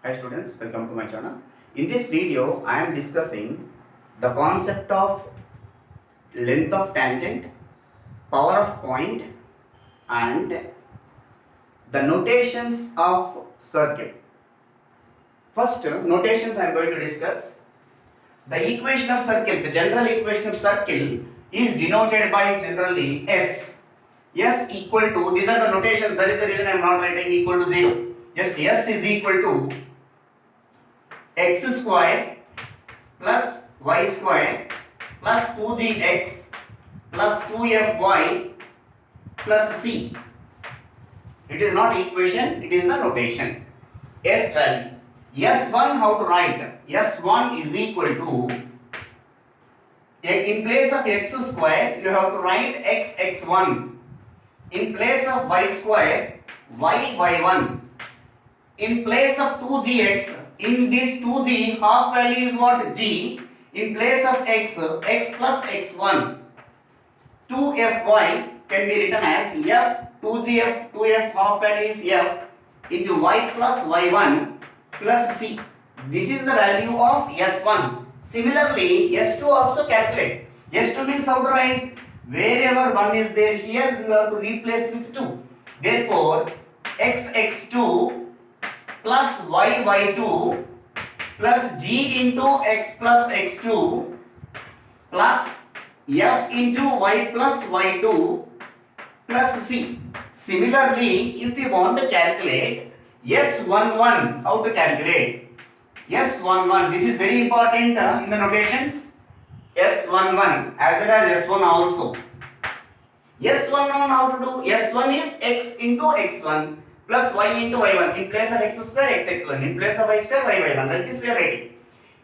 Hi students, welcome to my channel. In this video, I am discussing the concept of length of tangent, power of point and the notations of circle. First, notations I am going to discuss. The equation of circle, the general equation of circle is denoted by generally S. S equal to, these are the notations, that is the reason I am not writing equal to 0. Just S is equal to x square plus y square plus 2gx plus 2fy plus c. It is not equation, it is the notation. S value. S1 how to write? S1 is equal to, in place of x square you have to write x1. In place of y square, y1. In place of 2gx, in this 2g, half value is what? G. In place of x plus x1. 2fy can be written as f, 2gf, 2f half value is f into y plus y1 plus c. This is the value of S1. Similarly, S2 also calculate. S2 means how to write? Wherever 1 is there here, you have to replace with 2. Therefore, x2 plus y2 plus g into x plus x2 plus f into y plus y2 plus c. Similarly, if you want to calculate S11, how to calculate? S11, this is very important in the notations. S11 as well as S1 also. S11 how to do? S1 is x into x1 plus y into y1. In place of x square, x1. In place of y square, y1. Like this we are writing.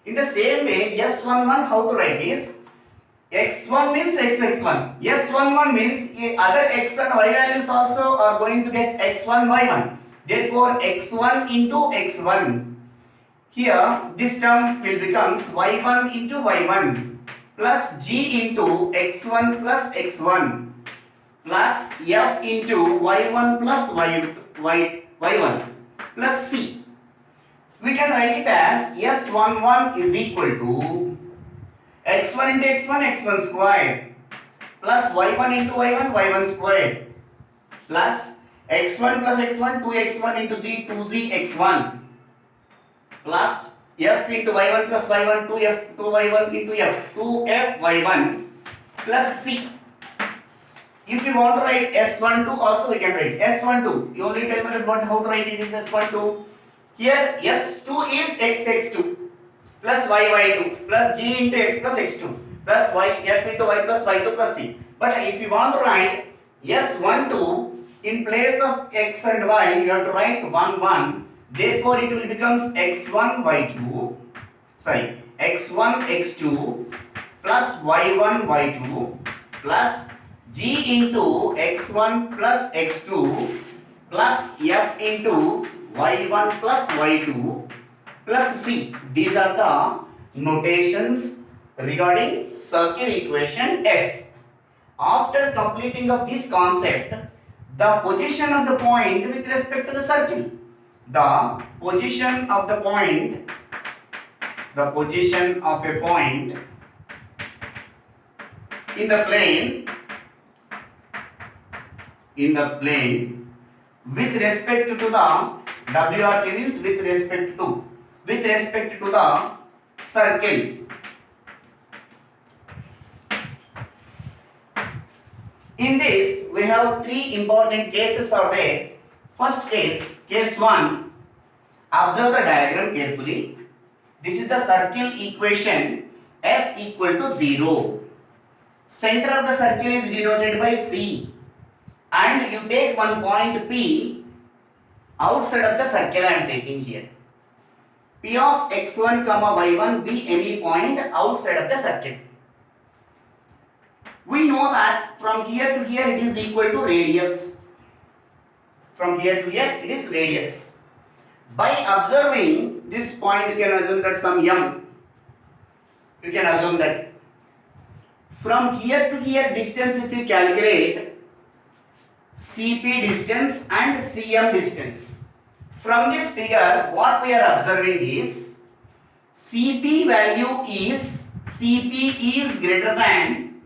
In the same way, S11 how to write is x1 means x1. S11 means other x and y values also are going to get x1, y1. Therefore, x1 into x1. Here, this term will becomes y1 into y1 plus g into x1 plus x1 plus f into y1 plus y1 plus c. We can write it as S11 is equal to x1 into x1 square plus y1 into y1 square plus x1 plus x1 2x1 into g 2z x1 plus f into y1 plus y1 2f 2y1 into f 2f y1 plus c. If you want to write S12 also we can write S12. You only tell me that how to write it is S12. Here S2 is x2 plus y2 plus g into x plus x2 plus y f into y plus y2 plus c. But if you want to write S12 in place of x and y, you have to write 1. Therefore, it will becomes x1 y2. Sorry, x1 x2 plus y1 y2 plus g into x1 plus x2 plus f into y1 plus y2 plus c. These are the notations regarding circle equation S. After completing of this concept, the position of the point with respect to the circle, the position of a point in the plane with respect to the WRT means with respect to the circle. In this, we have three important cases are there. First case, case 1. Observe the diagram carefully. This is the circle equation S equal to 0. Center of the circle is denoted by C. And you take one point P outside of the circle I am taking here. P of x1 comma y1 be any point outside of the circle. We know that from here to here it is equal to radius. From here to here it is radius. By observing this point, you can assume that some m. You can assume that from here to here distance, if you calculate CP distance and CM distance. From this figure, what we are observing is CP is greater than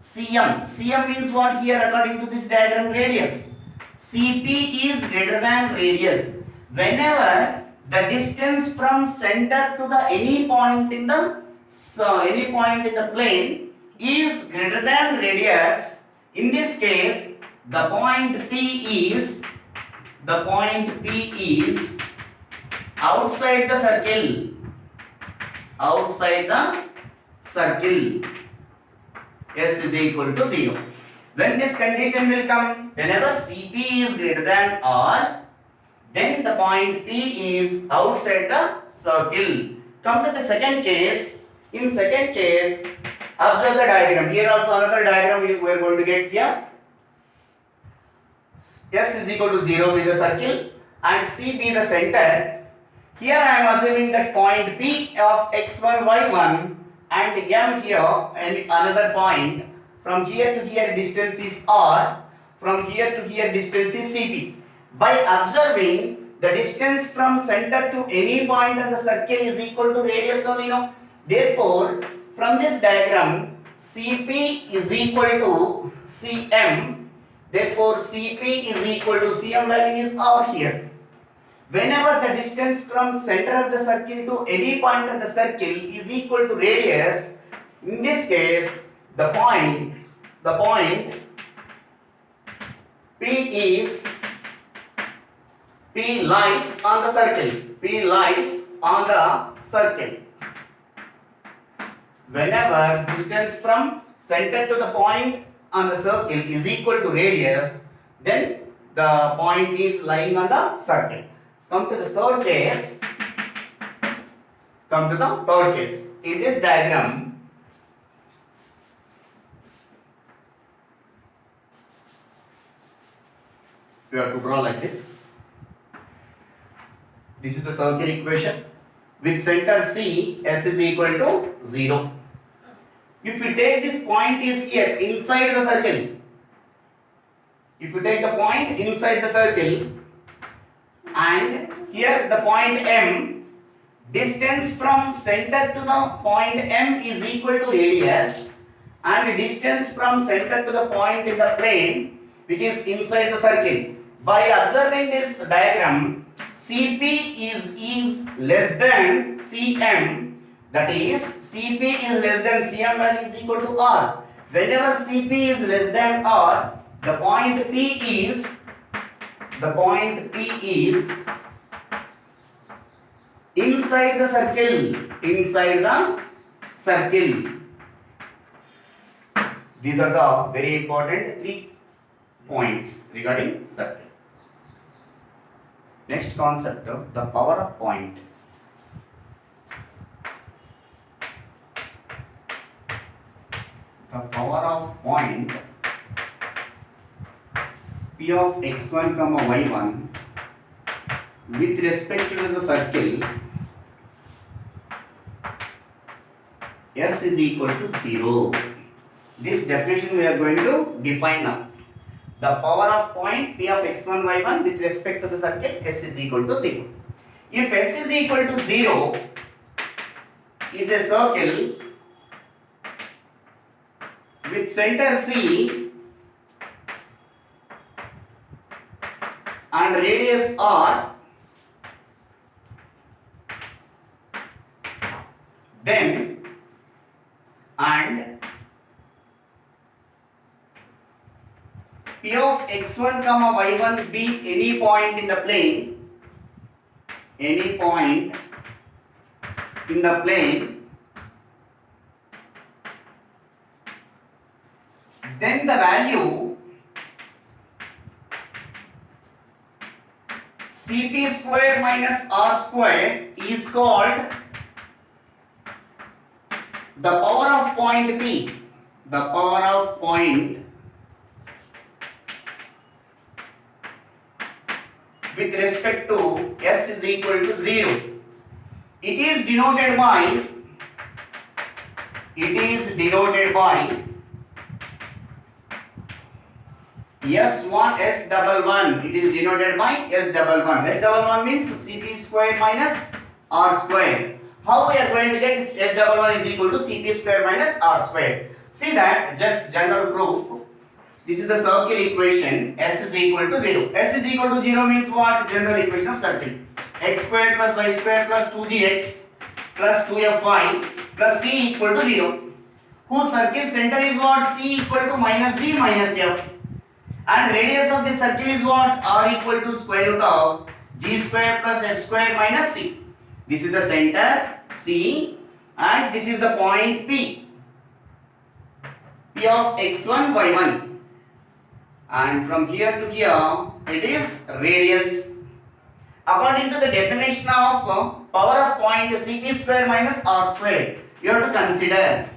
CM. CM means what here according to this diagram? Radius. CP is greater than radius. Whenever the distance from center to the any point in the plane is greater than radius, in this case the point P is outside the circle. S is equal to 0. When this condition will come, whenever CP is greater than R, then the point P is outside the circle. Come to the second case. In second case, observe the diagram. Here also another diagram we are going to get here. S is equal to 0 be the circle and C be the center. Here I am assuming that point P of x1, y1 and M here and another point. From here to here distance is R. From here to here distance is CP. By observing the distance from center to any point on the circle is equal to radius only, no? Therefore, from this diagram, CP is equal to CM. Therefore, CP is equal to CM value is R here. Whenever the distance from center of the circle to any point of the circle is equal to radius, in this case, the point P lies on the circle. Whenever distance from center to the point on the circle is equal to radius, then the point is lying on the circle. Come to the third case. In this diagram, we have to draw like this. This is the circle equation. With center C, S is equal to 0. If you take this point is here inside the circle. If you take the point inside the circle and here the point M, distance from center to the point M is equal to radius and distance from center to the point in the plane which is inside the circle. By observing this diagram, CP is less than CM, that is CP is less than CM value is equal to R. Whenever CP is less than R, the point P is inside the circle. These are the very important 3 points regarding circle. Next concept of the power of point. The power of point P of x1, y1 with respect to the circle S is equal to 0. This definition we are going to define now. The power of point P of x1, y1 with respect to the circle S is equal to 0. If S is equal to 0 is a circle with center C and radius R, then and P of x1, y1 be any point in the plane, then the value Cp square minus R square is called the power of point P. The power of point with respect to S is equal to 0. It is denoted by S1, S11. It is denoted by S11. S11 means Cp square minus R square. How we are going to get S11 is equal to Cp square minus R square? See that, just general proof. This is the circle equation. S is equal to 0. S is equal to 0 means what? General equation of circle. X square plus y square plus 2gx plus 2fy plus c equal to 0. Whose circle center is what? C equal to minus z minus f. And radius of the circle is what? R equal to square root of g square plus f square minus c. This is the center C and this is the point P. P of x1, y1. And from here to here it is radius. According to the definition of power of point Cp square minus R square, you have to consider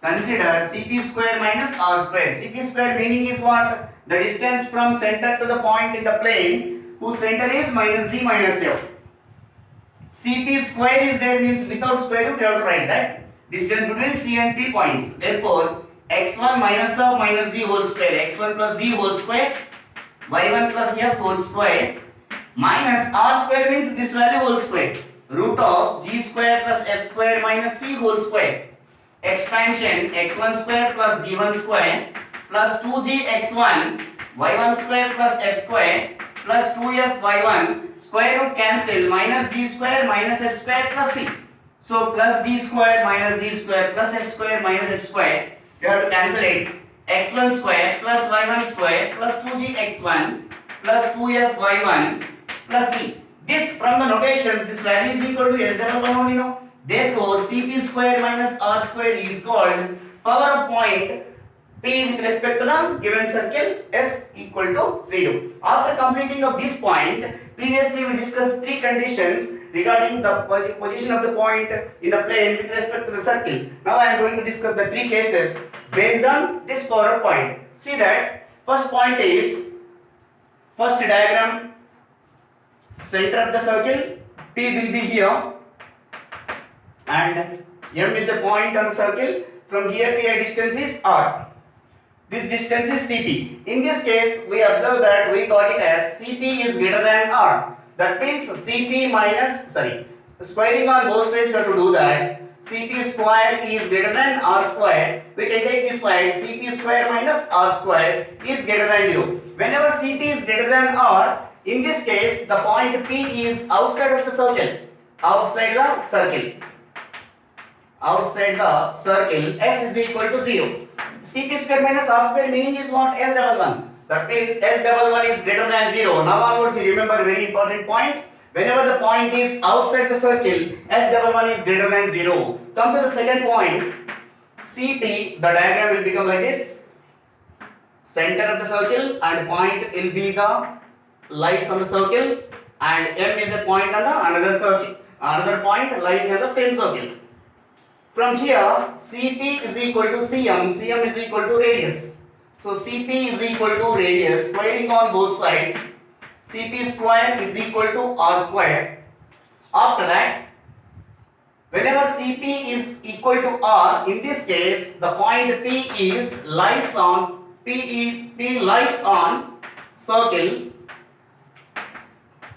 Cp square minus R square. Cp square meaning is what? The distance from center to the point in the plane whose center is minus z minus f. Cp square is there means without square root you have to write that distance between C and P points. Therefore, x1 minus of minus z whole square, x1 plus z whole square, y1 plus f whole square minus R square means this value whole square, root of g square plus f square minus c whole square. Expansion x1 square plus g1 square plus 2gx1 y1 square plus f square plus 2f y1 square root cancel minus z square minus f square plus c. So plus z square minus z square plus f square minus f square, you have to cancel it. X1 square plus y1 square plus 2gx1 plus 2f y1 plus c. This from the notations, this value is equal to S11 only now. Therefore, Cp square minus R square is called power of point P with respect to the given circle S equal to 0. After completing of this point, previously we discussed three conditions regarding the position of the point in the plane with respect to the circle. Now I am going to discuss the three cases based on this power of point. See that first point is, first diagram, center of the circle, P will be here and M is a point on the circle. From here to here distance is R. This distance is Cp. In this case, we observe that we got it as Cp is greater than R. That means Cp minus, squaring on both sides, you have to do that. Cp square is greater than R square. We can take this side, Cp square minus R square is greater than 0. Whenever Cp is greater than R, in this case, the point P is outside of the circle. Outside the circle. Outside the circle, S is equal to 0. Cp square minus R square meaning is what? S11. That means S11 is greater than 0. Now onwards, you remember very important point. Whenever the point is outside the circle, S11 is greater than 0. Come to the second point. Cp, the diagram will become like this. Center of the circle and point will be the lies on the circle, and M is a point on the another circle. Another point lying on the same circle. From here, Cp is equal to Cm, Cm is equal to radius. So Cp is equal to radius, squaring on both sides. Cp square is equal to R square. After that, whenever Cp is equal to R, in this case, the point P lies on P lies on circle.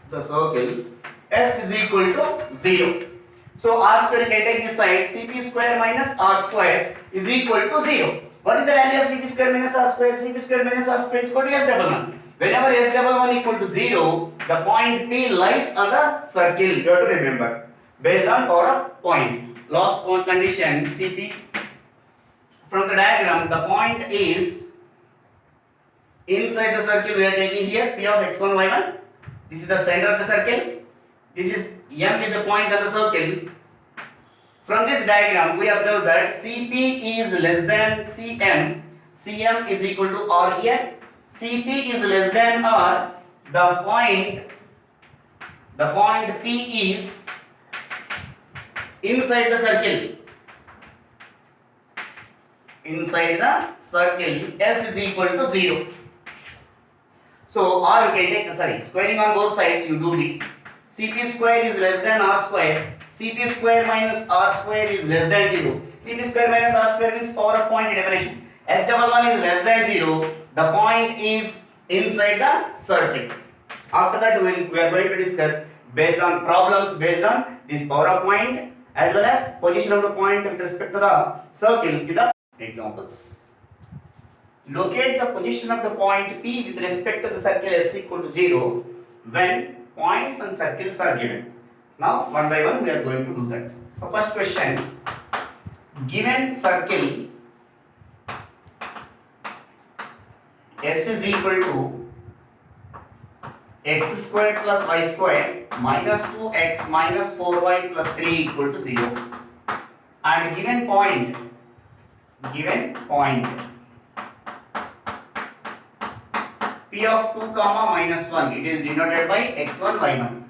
The circle S is equal to 0. So R square, can take this side, Cp square minus R square is equal to 0. What is the value of Cp square minus R square? Cp square minus R square is equal to S11. Whenever S11 equal to 0, the point P lies on the circle. You have to remember. Based on power of point. Last point condition, Cp. From the diagram, the point is inside the circle. We are taking here P of x1, y1. This is the center of the circle. This is M is a point on the circle. From this diagram, we observe that Cp is less than Cm. Cm is equal to R here. Cp is less than R. The point P is inside the circle. Inside the circle, S is equal to 0. So R we can take, squaring on both sides, you do it. Cp square is less than R square. Cp square minus R square is less than 0. Cp square minus R square means power of point definition. S11 is less than 0. The point is inside the circle. After that we are going to discuss based on problems based on this power of point as well as position of the point with respect to the circle in the examples. Locate the position of the point P with respect to the circle S equal to 0 when points and circles are given. Now one by one we are going to do that. So first question, given circle S is equal to x square plus y square minus 2x minus 4y plus 3 equal to 0 and given point P of 2 comma minus 1, it is denoted by x1 y1.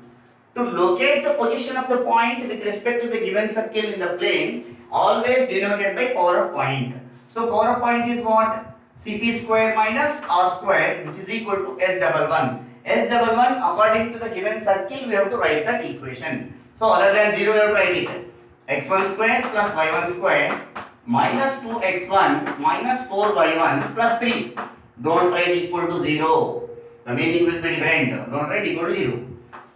To locate the position of the point with respect to the given circle in the plane, always denoted by power of point. So power of point is what? Cp square minus r square, which is equal to s double 1. S double 1 according to the given circle we have to write that equation. So other than 0 we have to write it. x1 square plus y1 square minus 2x1 minus 4y1 plus 3. Don't write equal to 0. The meaning will be different. Don't write equal to 0.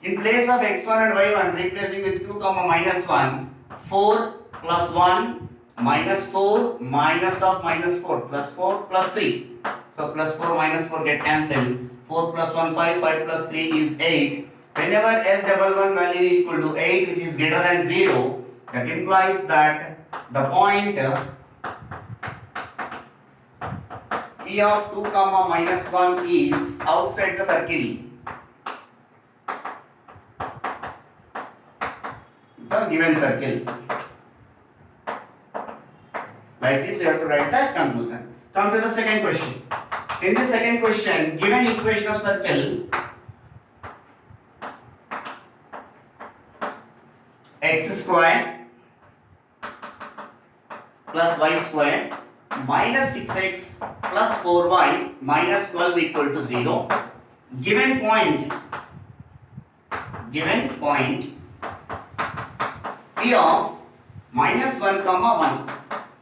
In place of x1 and y1, replacing with 2 comma minus 1, 4 plus 1 minus 4 minus of minus 4 plus 4 plus 3. So plus 4 minus 4 get cancelled. 4 plus 1 5, 5 plus 3 is 8. Whenever s double 1 value equal to 8 which is greater than 0, that implies that the point P of 2 comma minus 1 is outside the circle. The given circle. Like this you have to write the conclusion. Come to the second question. In the second question, given equation of circle x square plus y square minus 6x plus 4y minus 12 equal to 0. Given point P of minus 1 comma 1.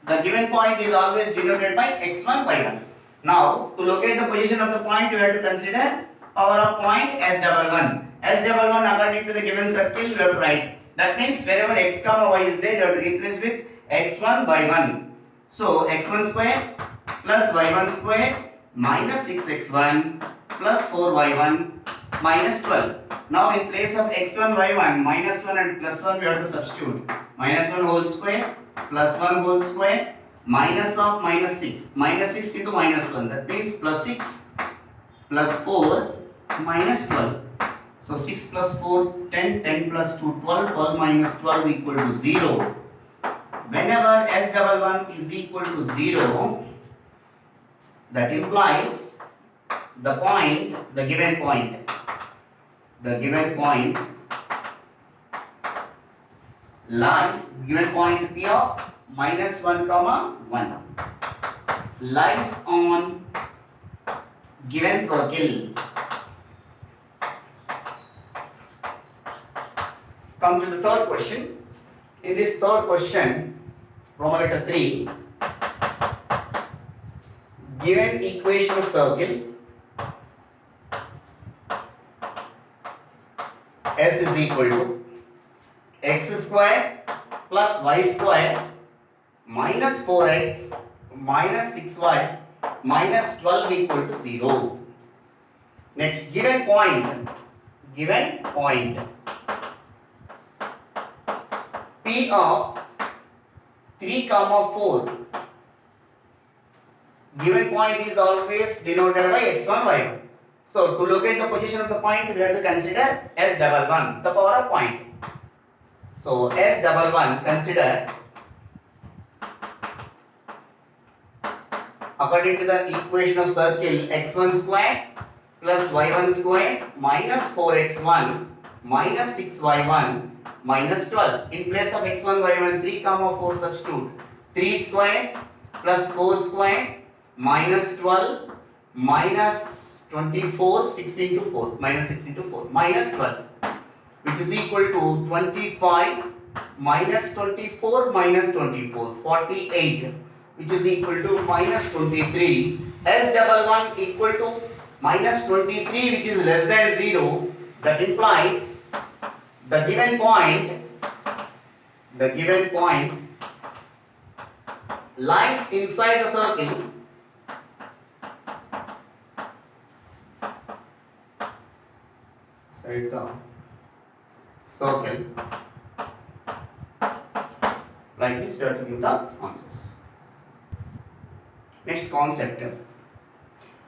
The given point is always denoted by x1 y1. Now to locate the position of the point you have to consider power of point s double 1. S double 1 according to the given circle you have to write. That means wherever x comma y is there you have to replace with x1 y1. So x1 square plus y1 square minus 6x1 plus 4y1 minus 12. Now in place of x1 y1 minus 1 and plus 1 we have to substitute. Minus 1 whole square plus 1 whole square minus of minus 6. Minus 6 into minus 1. That means plus 6 plus 4 minus 12. So 6 plus 4 10, 10 plus 2 12, 12 minus 12 equal to 0. Whenever s double 1 is equal to 0, that implies the given point lies, given point P of minus 1 comma 1 lies on given circle. Come to the third question. In this third question, Roman letter 3, given equation of circle S is equal to x square plus y square minus 4x minus 6y minus 12 equal to 0. Next, given point P of 3 comma 4. Given point is always denoted by x1 y1. So to locate the position of the point we have to consider s double 1, the power of point. So s double 1 consider according to the equation of circle x1 square plus y1 square minus 4x1 minus 6y1 minus 12. In place of x1 y1 3 comma 4 substitute 3 square plus 4 square minus 12 minus 24 6 into 4 minus 6 into 4 minus 12 which is equal to 25 minus 24 minus 24 48 which is equal to minus 23. S double 1 equal to minus 23 which is less than 0, that implies the given point lies inside the circle like this. We have to give the answers. Next concept,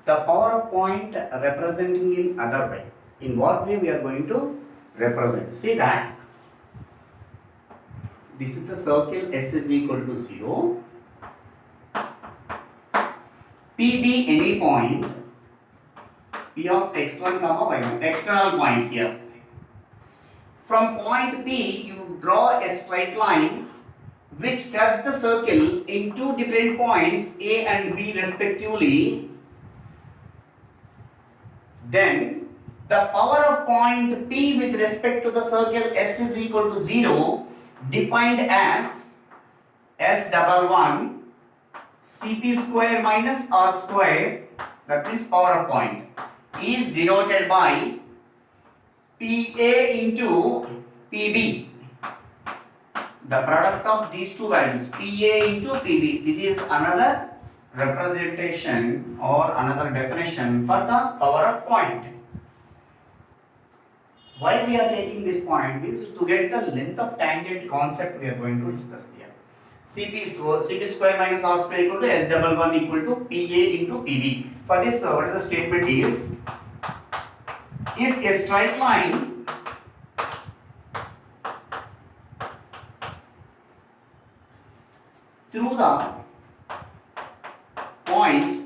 the power of point representing in other way. In what way we are going to represent? See that this is the circle, S is equal to 0. P be any point, P of x1 comma y1, external point here. From point P, you draw a straight line which cuts the circle in two different points A and B respectively. Then the power of point P with respect to the circle S is equal to 0, defined as S11 Cp square minus R square, that means power of point, is denoted by PA into PB. The product of these two values, PA into PB. This is another representation or another definition for the power of point. Why we are taking this point means to get the length of tangent concept we are going to discuss here. Cp square minus R square equal to S11 equal to PA into PB. For this, what is the statement is, if a straight line through the point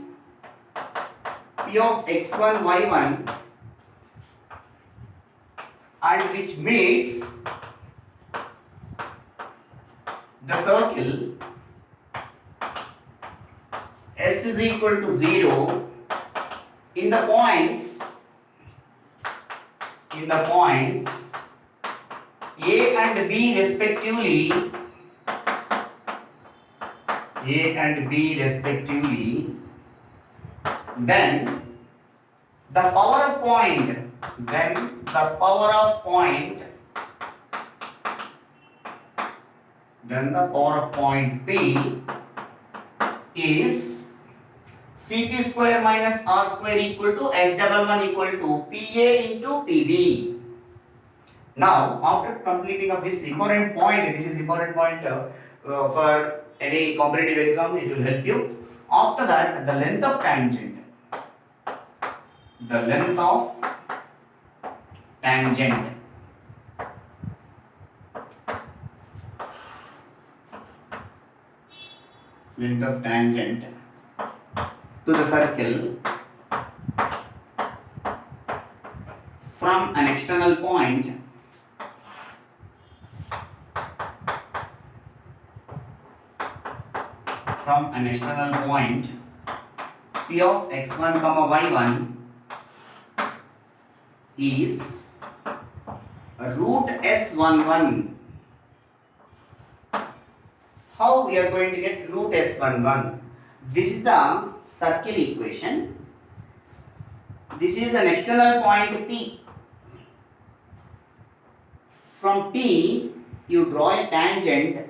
P of x1, y1 and which meets the circle S is equal to 0 in the points A and B respectively, then the power of point P is Cp square minus R square equal to S11 equal to PA into PB. Now, after completing of this important point, this is important point for any competitive exam, it will help you. After that, the length of tangent, length of tangent to the circle from an external point P of x1 comma y1 is root S11. How we are going to get root S11? This is the circle equation. This is an external point P. From P, you draw a tangent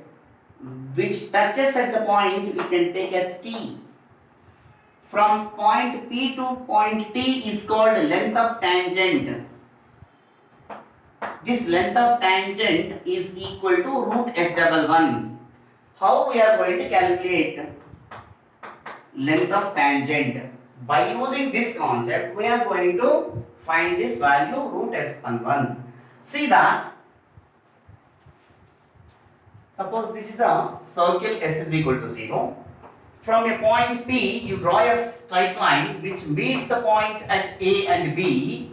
which touches at the point we can take as T. From point P to point T is called length of tangent. This length of tangent is equal to root S11. How we are going to calculate length of tangent? By using this concept, we are going to find this value root S11. See that, suppose this is the circle S is equal to 0. From a point P, you draw a straight line which meets the point at A and B.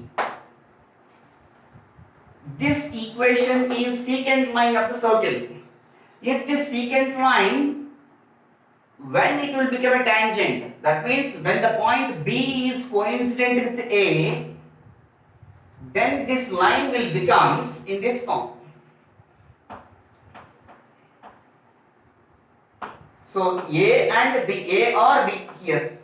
This equation is secant line of the circle. If this secant line, when it will become a tangent, that means when the point B is coincident with A, then this line will becomes in this form. So A and B, A or B here,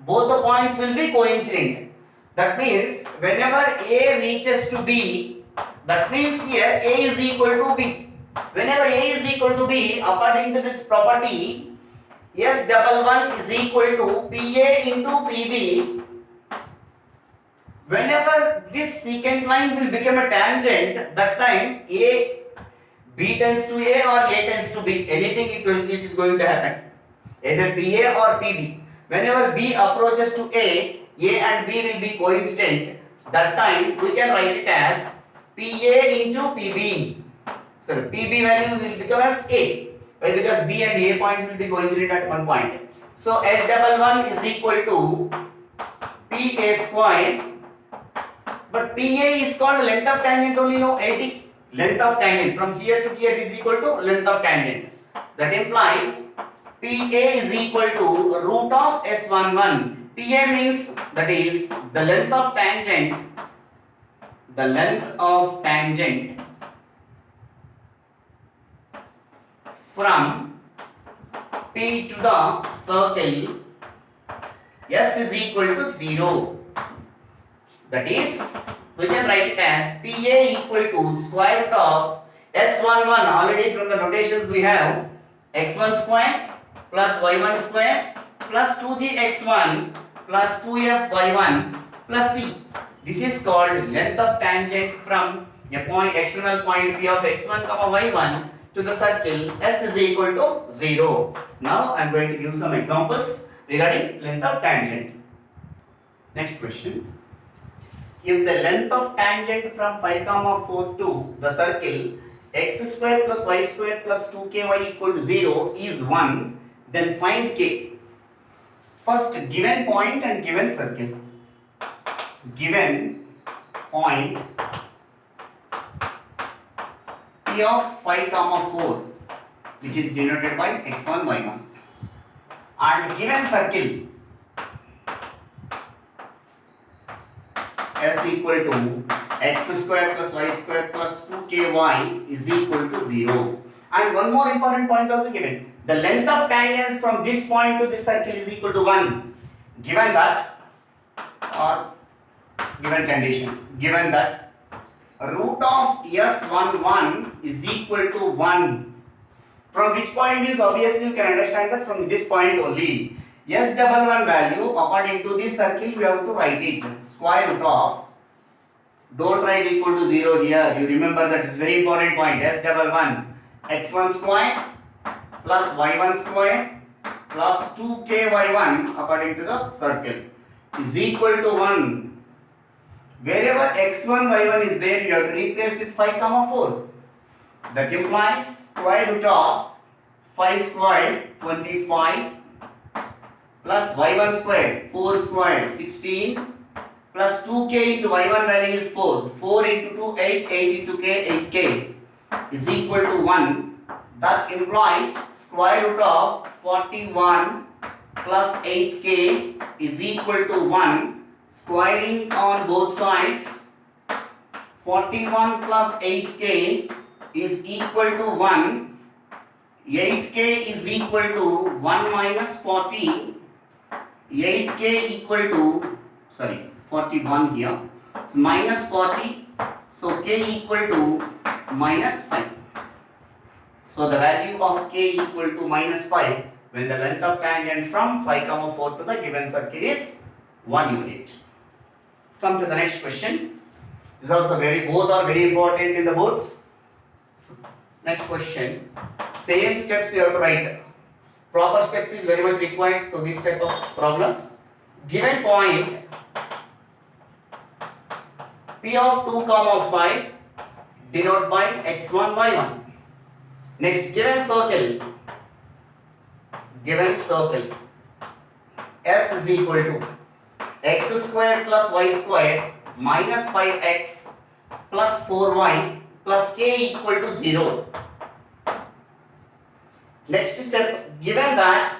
both the points will be coincident. That means whenever A reaches to B, that means here A is equal to B. Whenever A is equal to B, according to this property, S11 is equal to PA into PB. Whenever this secant line will become a tangent, that time B tends to A or A tends to B. Anything it is going to happen. Either PA or PB. Whenever B approaches to A and B will be coincident. That time we can write it as PA into PB. So PB value will become as A. Why? Because B and A point will be coincident at one point. So S11 is equal to PA square. But PA is called length of tangent only, no 80. Length of tangent from here to here is equal to length of tangent. That implies PA is equal to root of S11. PA means that is the length of tangent. The length of tangent from P to the circle S is equal to 0. That is, we can write it as PA equal to square root of S11. Already from the notations we have x1 square plus y1 square plus 2gx1 plus 2fy1 plus c. This is called length of tangent from a point external point P of x1 comma y1 to the circle S is equal to 0. Now I am going to give some examples regarding length of tangent. Next question. If the length of tangent from 5, 4 to the circle x square plus y square plus 2ky equal to 0 is 1, then find k. First, given point and given circle. Given point P of 5, 4, which is denoted by x1, y1, and given circle S equal to x square plus y square plus 2ky is equal to 0. And one more important point also given. The length of tangent from this point to this circle is equal to 1. Given that, or given condition, given that root of S11 is equal to 1. From which point is obviously you can understand that from this point only. S11 value according to this circle we have to write it square root of, don't write equal to 0 here, you remember that is very important point. S11 x1 square plus y1 square plus 2ky1 according to the circle is equal to 1. Wherever x1 y1 is there you have to replace with 5, 4. That implies square root of 5 square 25 plus y1 square 4 square 16 plus 2k into y1 value is 4. 4 into 2 8, 8 into k 8k is equal to 1. That implies square root of 41 plus 8k is equal to 1. Squaring on both sides, 41 plus 8k is equal to 1. 8k is equal to 1 minus 40. 8k equal to, 41 here. So minus 40. So k equal to minus 5. So the value of k equal to minus 5 when the length of tangent from 5, 4 to the given circle is 1 unit. Come to the next question. This is also both are very important in the boards. Next question. Same steps you have to write. Proper steps is very much required to this type of problems. Given point P of 2, 5 denoted by x1, y1. Next, given circle S is equal to x square plus y square minus 5x plus 4y plus k equal to 0. Next step, given that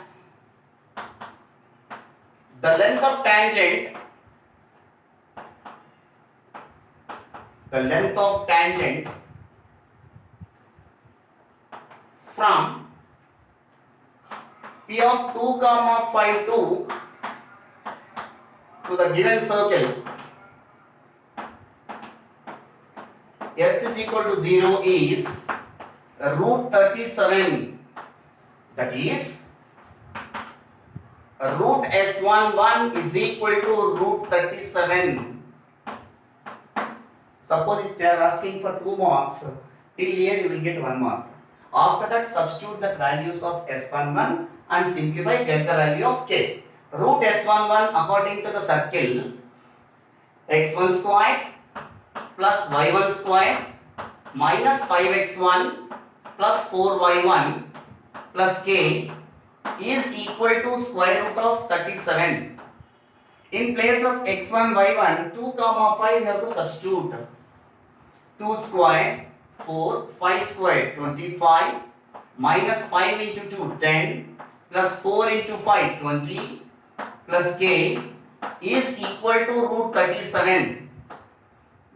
the length of tangent from P of 2, 5 to the given circle is equal to 0 is root 37. That is root S11 is equal to root 37. Suppose if they are asking for 2 marks, till here you will get 1 mark. After that, substitute the values of S11 and simplify, get the value of K. Root S11 according to the circle, x1 square plus y1 square minus 5x1 plus 4y1 plus K is equal to square root of 37. In place of x1, y1, 2 comma 5 you have to substitute. 2 square 4, 5 square 25, minus 5 into 2 10, plus 4 into 5 20, plus K is equal to root 37.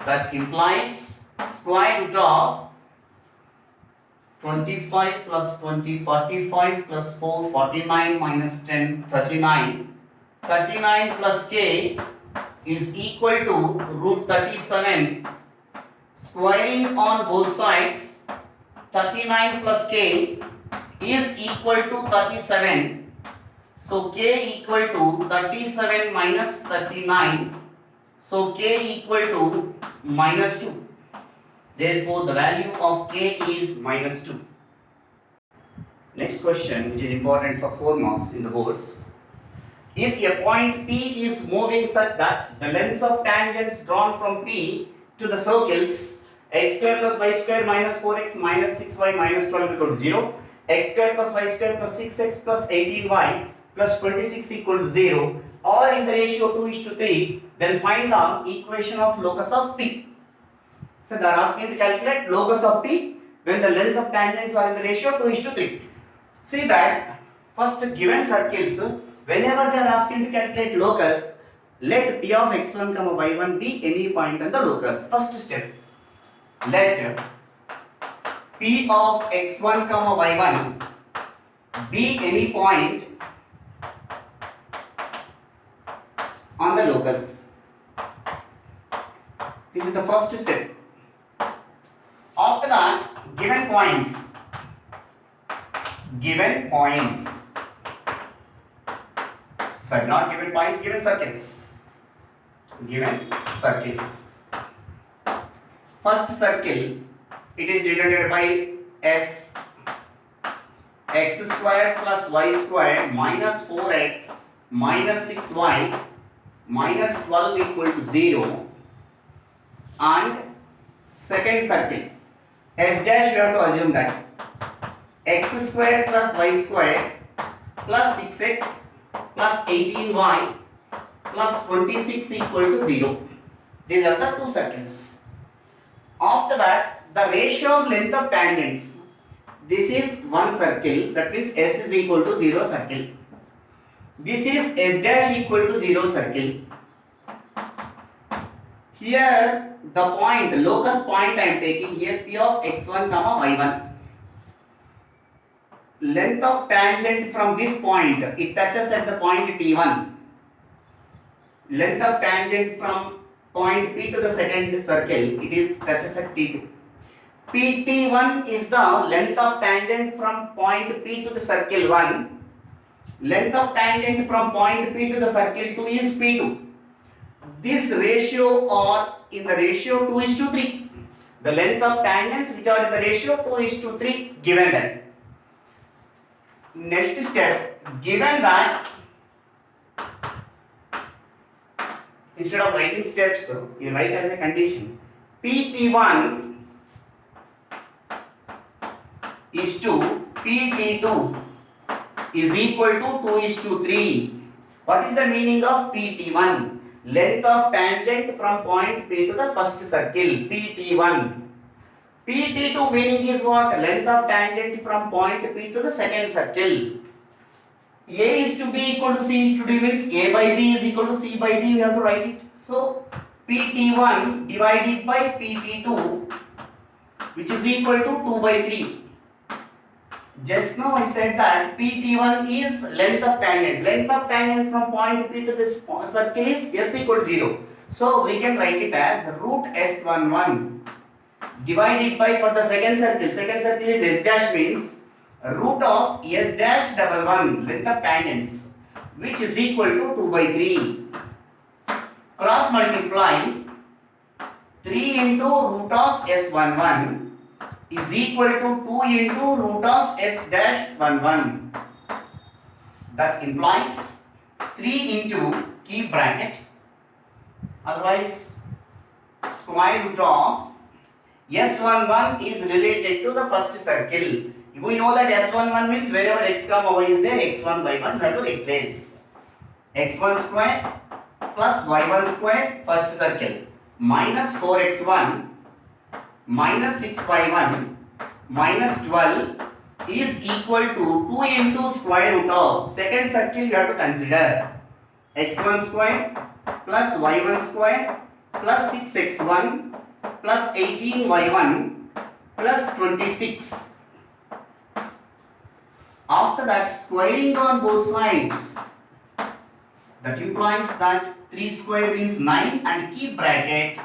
That implies square root of 25 plus 20 45 plus 4 49 minus 10 39. 39 plus K is equal to root 37. Squaring on both sides, 39 plus K is equal to 37. So K equal to 37 minus 39. So K equal to minus 2. Therefore, the value of K is minus 2. Next question, which is important for 4 marks in the boards. If a point P is moving such that the lengths of tangents drawn from P to the circles x square plus y square minus 4x minus 6y minus 12 equal to 0, x square plus y square plus 6x plus 18y plus 26 equal to 0 or in the ratio 2:3, then find the equation of locus of P. So they are asking to calculate locus of P when the lengths of tangents are in the ratio 2:3. See that first given circles, whenever they are asking to calculate locus, let P of x1, y1 be any point on the locus. First step. Let P of x1, y1 be any point on the locus. This is the first step. After that, given points, sorry, not given points, given circles. First circle, it is denoted by S, x square plus y square minus 4x minus 6y minus 12 equal to 0, and second circle, S dash we have to assume that x square plus y square plus 6x plus 18y plus 26 equal to 0. These are the two circles. After that, the ratio of length of tangents. This is one circle, that means S is equal to 0 circle. This is S dash equal to 0 circle. Here the point, the locus point I am taking here, P of x1, y1. Length of tangent from this point, it touches at the point T1. Length of tangent from point P to the second circle, it is touches at T2. PT1 is the length of tangent from point P to the circle 1. Length of tangent from point P to the circle 2 is P2. This ratio are in the ratio 2:3. The length of tangents which are in the ratio 2:3 given that. Next step, given that instead of writing steps, you write as a condition PT1 is to PT2 is equal to 2:3. What is the meaning of PT1? Length of tangent from point P to the first circle, PT1. PT2 meaning is what? Length of tangent from point P to the second circle. A is to B equal to C is to D means A by B is equal to C by D, we have to write it. So PT1 divided by PT2, which is equal to 2/3. Just now I said that PT1 is length of tangent. Length of tangent from point P to this circle is S equal to 0. So we can write it as root S11 divide it by for the second circle. Second circle is s dash means root of s dash double 1 length of tangents, which is equal to 2 by 3. Cross multiply 3 into root of s11 is equal to 2 into root of s dash 11. That implies 3 into keep bracket, otherwise square root of s11 is related to the first circle. We know that s11 means wherever x comma y is there, x1 by 1 we have to replace. x1 square plus y1 square first circle minus 4x1 minus 6y1 minus 12 is equal to 2 into square root of second circle. You have to consider x1 square plus y1 square plus 6x1 plus 18y1 plus 26. After that, squaring on both sides, that implies that 3 square means 9 and keep bracket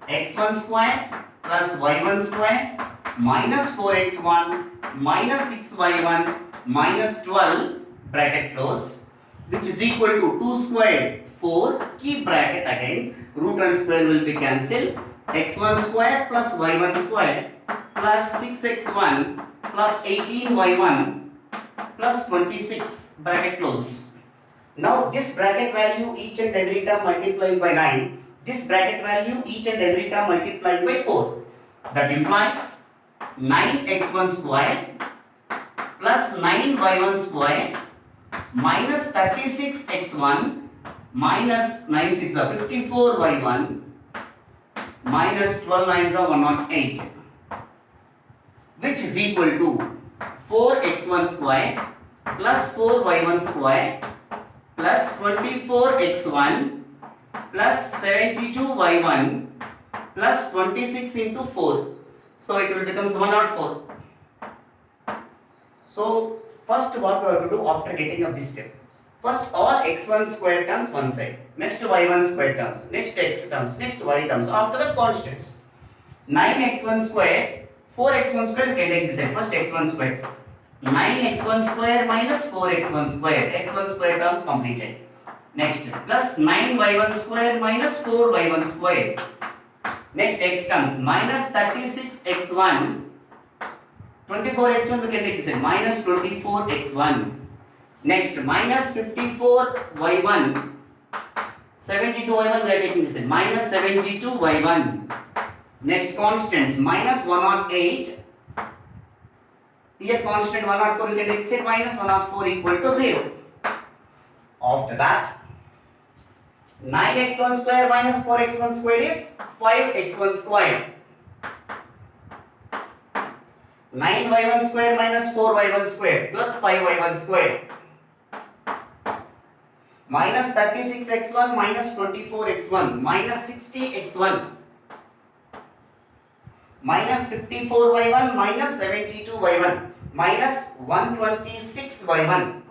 x1 square plus y1 square minus 4x1 minus 6y1 minus 12 bracket close, which is equal to 2 square 4 keep bracket again, root and square will be cancelled, x1 square plus y1 square plus 6x1 plus 18y1 plus 26 bracket close. Now this bracket value each and every term multiplying by 9, this bracket value each and every term multiplying by 4. That implies 9x1 square plus 9y1 square minus 36x1 minus 9 6 are 54y1 minus 12 9 are 108, which is equal to 4x1 square plus 4y1 square plus 24x1 plus 72y1 plus 26 into 4. So it will become 104. So first what we have to do after getting of this step? First all x1 square terms one side, next y1 square terms, next x terms, next y terms, after that constants. 9x1 square, 4x1 square we can take this side, first x1 squares. 9x1 square minus 4x1 square, x1 square terms completed. Next plus 9y1 square minus 4y1 square. Next x terms minus 36x1, 24x1 we can take this in minus 24x1. Next minus 54y1, 72y1 we are taking this in minus 72y1. Next constants minus 108. Here constant 104 you can take this in minus 104 equal to 0. After that 9x1 square minus 4x1 square is 5x1 square. 9y1 square minus 4y1 square plus 5y1 square minus 36x1 minus 24x1 minus 60x1 minus 54y1 minus 72y1 minus 126y1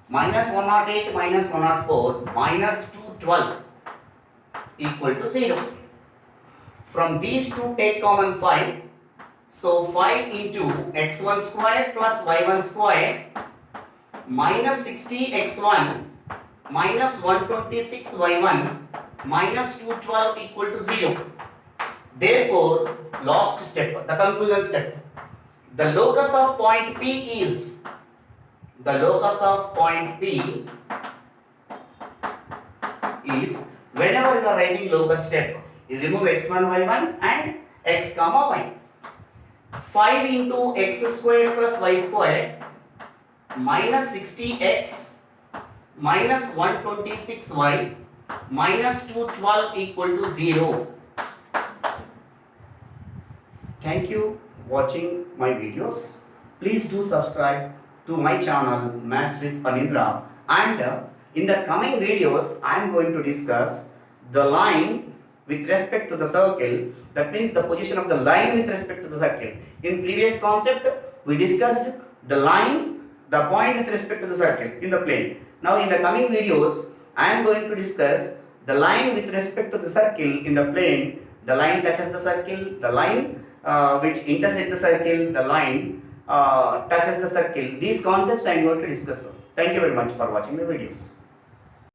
minus 108 minus 104 minus 212 equal to 0. From these two take common 5. So 5 into x1 square plus y1 square minus 60x1 minus 126y1 minus 212 equal to 0. Therefore, last step, the conclusion step. The locus of point P is whenever you are writing locus step, you remove x1, y1 and x comma y. 5 into x square plus y square minus 60x minus 126y minus 212 equal to 0. Thank you watching my videos. Please do subscribe to my channel Maths with Panindra, and in the coming videos I am going to discuss the line with respect to the circle, that means the position of the line with respect to the circle. In previous concept we discussed the line, the point with respect to the circle in the plane. Now in the coming videos I am going to discuss the line with respect to the circle in the plane, the line touches the circle, the line which intersects the circle, the line touches the circle. These concepts I am going to discuss. Thank you very much for watching the videos.